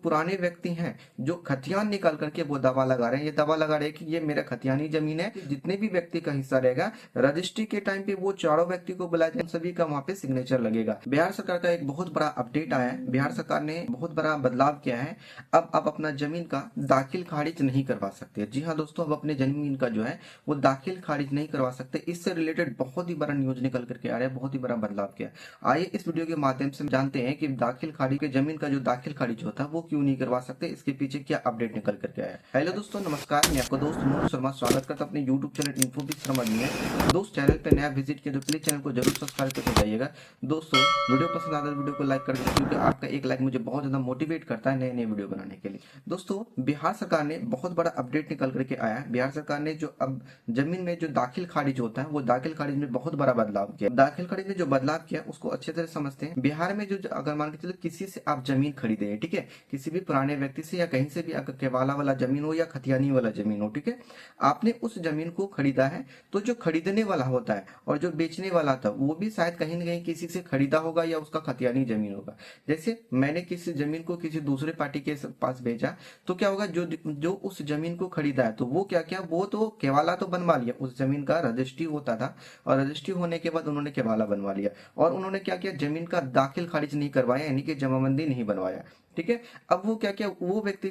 पुराने व्यक्ति हैं जो खतियान निकाल करके वो दावा लगा रहे हैं, ये दावा लगा रहे हैं कि ये मेरा खतियानी जमीन है। जितने भी व्यक्ति का हिस्सा रहेगा रजिस्ट्री के टाइम पे वो चारों व्यक्ति को बुलाया जाए, सभी का वहां पे सिग्नेचर लगेगा। बिहार सरकार का एक बहुत बड़ा अपडेट आया है। बिहार सरकार ने बहुत बड़ा बदलाव किया है। अब आप अपना जमीन का दाखिल खारिज नहीं करवा सकते। जी हाँ दोस्तों, अब अपने जमीन का जो है वो दाखिल खारिज नहीं करवा सकते। इससे रिलेटेड बहुत ही बड़ा न्यूज निकल करके आ रहा है, बहुत ही बड़ा बदलाव किया। आइए इस वीडियो के माध्यम से जानते हैं कि दाखिल खारिज के जमीन का जो दाखिल खारिज होता है वो क्यों नहीं करवा सकते, इसके पीछे क्या अपडेट निकल करके आया है। हेलो दोस्तों, नमस्कार। मैं आपका दोस्त मोनू शर्मा स्वागत करता हूं अपने यूट्यूब चैनल इन्फोबिक्स शर्मा में। दोस्त चैनल पे नया विजिट किया तो प्लीज चैनल को जरूर सब्सक्राइब करके जाइएगा। दोस्तों वीडियो पसंद आता है वीडियो को लाइक कर दीजिए, क्योंकि आपका एक लाइक मुझे बहुत ज्यादा मोटिवेट करता है नए नए वीडियो बनाने के लिए। दोस्तों बिहार सरकार ने बहुत बड़ा अपडेट निकल करके आया है। बिहार सरकार ने जो अब जमीन में जो दाखिल खारिज होता है वो दाखिल खारिज में बहुत बड़ा बदलाव किया। दाखिल खारिज में जो बदलाव किया उसको अच्छे तरह समझते हैं। बिहार में जो अगर मान के चलो किसी से आप जमीन खरीदे हैं, ठीक है, किसी भी पुराने व्यक्ति से या कहीं से भी, अगर केवाला वाला जमीन हो या खतियानी वाला जमीन हो, ठीक है, आपने उस जमीन को खरीदा है तो जो खरीदने वाला होता है और जो बेचने वाला था वो भी शायद कहीं ना कहीं किसी से खरीदा होगा या उसका खतियानी जमीन होगा। जैसे मैंने किसी जमीन को किसी दूसरे पार्टी के पास भेजा तो क्या होगा, जो जो उस जमीन को खरीदा है तो वो क्या क्या, वो तो केवाला तो बनवा लिया, उस जमीन का रजिस्ट्री होता था और रजिस्ट्री होने के बाद उन्होंने केवाला बनवा लिया और उन्होंने क्या किया, जमीन का दाखिल खारिज नहीं करवाया, यानी कि जमाबंदी नहीं बनवाया। ठीक है, अब वो क्या किया, वो व्यक्ति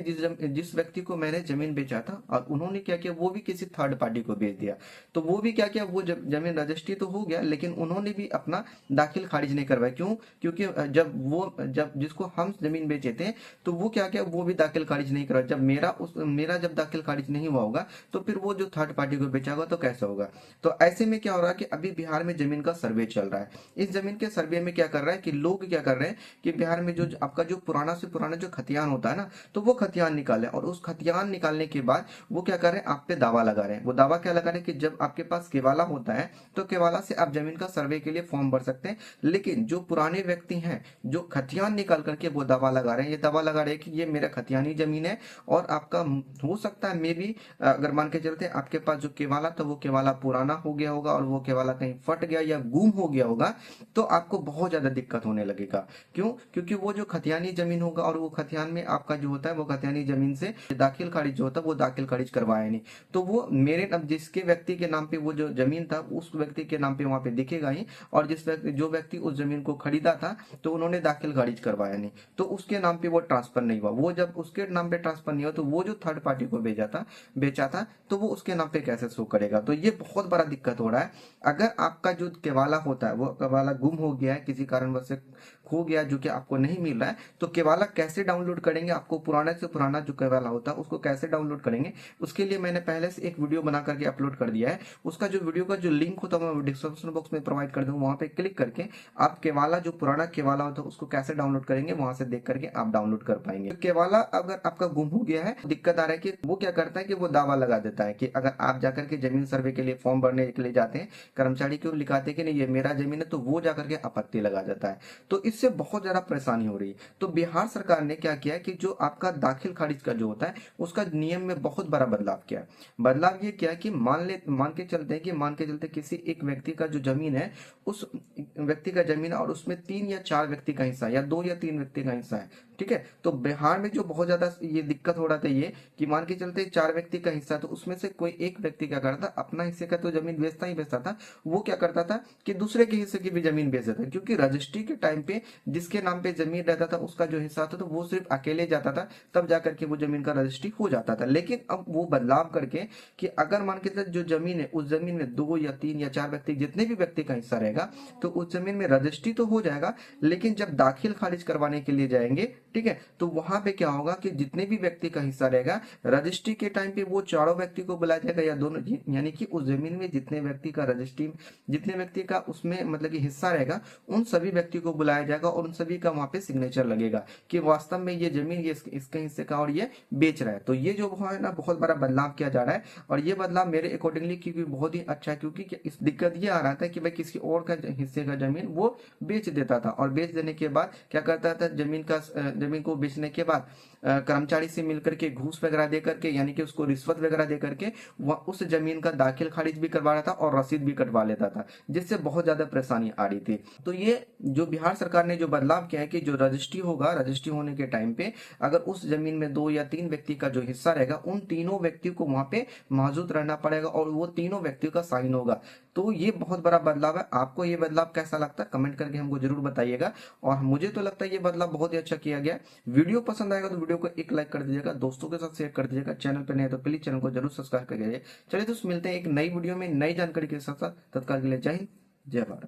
जिस व्यक्ति को मैंने जमीन बेचा था और उन्होंने क्या किया, वो भी किसी थर्ड पार्टी को बेच दिया। तो वो भी क्या किया, वो जमीन रजिस्ट्री तो हो गया लेकिन उन्होंने भी अपना दाखिल खारिज नहीं करवाया। क्यों? क्योंकि जब जिसको हम जमीन बेचे थे तो वो क्या किया, वो भी दाखिल खारिज नहीं करवाया। जब मेरा जब दाखिल खारिज नहीं हुआ होगा तो फिर वो जो थर्ड पार्टी को बेचा होगा तो कैसे होगा। तो ऐसे में क्या हो रहा है कि अभी बिहार में जमीन का सर्वे चल रहा है। इस जमीन के सर्वे में क्या कर रहा है कि लोग क्या कर रहे हैं कि बिहार में जो आपका जो पुराना से पुराना जो खतियान होता है ना, तो वो खतियान निकाले और उस खतियान निकालने के बाद वो क्या कर रहे हैं, आप पे दावा लगा रहे हैं। वो दावा क्या लगा रहे हैं कि जब आपके पास केवाला होता है तो केवाला से आप जमीन का सर्वे के लिए फॉर्म भर सकते हैं। लेकिन जो पुराने व्यक्ति हैं जो खतियान निकाल करके वो दावा लगा रहे हैं, ये दावा लगा रहे हैं कि ये मेरा खतियानी जमीन है और आपका हो सकता है मे भी, अगर मान के चलते आपके पास जो केवाला था वो केवाला पुराना हो गया होगा और वो केवाला कहीं फट गया या गुम हो गया होगा, तो आपको बहुत ज्यादा दिक्कत होने लगेगा। क्यों? क्योंकि वो जो खतियानी जमीन होगा और वो खतियान में आपका जो होता है वो खतियानी जमीन से दाखिल खारिज जो होता है वो दाखिल खारिज करवाया नहीं, तो वो मेरे नाम, जिसके व्यक्ति के नाम पे वो जो जमीन था उस व्यक्ति के नाम पे वहां पे दिखेगा ही, और जो व्यक्ति उस जमीन को खरीदा था तो उन्होंने दाखिल खारिज करवाया नहीं, तो उसके नाम पे वो ट्रांसफर नहीं हुआ। वो जब उसके नाम पे ट्रांसफर नहीं हुआ तो वो जो थर्ड पार्टी को बेचा था तो वो उसके नाम पे कैसे शो करेगा। तो ये बहुत बड़ा दिक्कत हो रहा है। अगर आपका जो केवाला होता है वो केवाला गुम हो गया है, किसी कारणवश से खो गया, जो कि आपको नहीं मिल रहा है, तो केवाला कैसे डाउनलोड करेंगे, आपको पुराना से पुराना जो केवाला होता है उसको कैसे डाउनलोड करेंगे, उसके लिए मैंने पहले से एक वीडियो बना करके अपलोड कर दिया है। उसका जो वीडियो का जो लिंक होता है मैं डिस्क्रिप्शन बॉक्स में प्रोवाइड कर दूंगा, वहां पे क्लिक करके आप केवाला जो पुराना केवाला होता है उसको कैसे डाउनलोड करेंगे वहां से देख करके आप डाउनलोड कर पाएंगे। केवाला अगर आपका गुम हो गया है, दिक्कत आ रहा है कि वो क्या करता है कि वो दावा लगा देता है कि अगर आप जाकर के जमीन सर्वे के लिए फॉर्म भरने के लिए जाते हैं, कर्मचारी को लिखाते कि नहीं ये मेरा जमीन है, तो वो जाकर के आपत्ति लगा देता है। तो इससे बहुत ज्यादा परेशानी हो रही है। तो बिहार सरकार ने क्या किया कि जो आपका दाखिल खारिज का जो होता है उसका नियम में बहुत बड़ा बदलाव किया। बदलाव ये किया कि मान के चलते किसी एक व्यक्ति का जो जमीन है, उस व्यक्ति का जमीन और उसमें 3 या 4 व्यक्ति का हिस्सा या 2 या 3 व्यक्ति का हिस्सा है, ठीक है। तो बिहार में जो बहुत ज्यादा ये दिक्कत हो रहा था ये कि मान के चलते 4 व्यक्ति का हिस्सा, तो उसमें से कोई एक व्यक्ति क्या करता, अपना हिस्से का तो जमीन बेचता था, वो क्या करता था कि दूसरे के हिस्से की भी जमीन बेच देता था। क्योंकि रजिस्ट्री के टाइम पे जिसके नाम पे जमीन रहता था उसका जो हिस्सा था तो वो सिर्फ अकेले जाता था, तब जाकर के वो जमीन का रजिस्ट्री हो जाता था। लेकिन अब वो बदलाव करके कि अगर मान के चलते जो जमीन है उस जमीन में 2 या 3 या 4 व्यक्ति, जितने भी व्यक्ति का हिस्सा रहेगा, तो उस जमीन में रजिस्ट्री तो हो जाएगा, लेकिन जब दाखिल खारिज करवाने के लिए जाएंगे, ठीक है, तो वहां पे क्या होगा कि जितने भी व्यक्ति का हिस्सा रहेगा रजिस्ट्री के टाइम पे वो चारों व्यक्ति को बुलाया जाएगा या दोनों, यानी कि उस जमीन में जितने व्यक्ति का रजिस्ट्री, जितने व्यक्ति का उसमें मतलब कि हिस्सा रहेगा उन सभी व्यक्ति को बुलाया जाएगा और उन सभी का वहां पे सिग्नेचर लगेगा कि वास्तव में ये जमीन ये इसके हिस्से का और ये बेच रहा है। तो ये जो है ना बहुत बड़ा बदलाव किया जा रहा है और ये बदलाव मेरे अकॉर्डिंगली क्योंकि बहुत ही अच्छा है, क्योंकि इस दिक्कत ये आ रहा था कि भाई किसी और का हिस्से का जमीन वो बेच देता था और बेच देने के बाद क्या करता था, जमीन का जमीन को बेचने के बाद कर्मचारी से मिलकर के घूस वगैरह दे करके, यानी कि उसको रिश्वत वगैरह दे करके वह उस जमीन का दाखिल खारिज भी करवा रहा था और रसीद भी कटवा लेता था, जिससे बहुत ज्यादा परेशानी आ रही थी। तो ये जो बिहार सरकार ने जो बदलाव किया है कि जो रजिस्ट्री होगा, रजिस्ट्री होने के टाइम पे अगर उस जमीन में 2 या 3 व्यक्ति का जो हिस्सा रहेगा, उन तीनों व्यक्तियों को वहां पे मौजूद रहना पड़ेगा और वो तीनों व्यक्तियों का साइन होगा। तो ये बहुत बड़ा बदलाव है। आपको ये बदलाव कैसा लगता है कमेंट करके हमको जरूर बताइएगा। और मुझे तो लगता है ये बदलाव बहुत ही अच्छा किया गया। वीडियो पसंद आएगा तो वीडियो को एक लाइक कर दीजिएगा, दोस्तों के साथ शेयर कर दीजिएगा। चैनल पे नए तो प्लीज चैनल को जरूर सब्सक्राइब कर दीजिए। चलिए दोस्तों, मिलते हैं एक नई वीडियो में नई जानकारी के साथ साथ। तत्काल के लिए जय हिंद, जय भारत।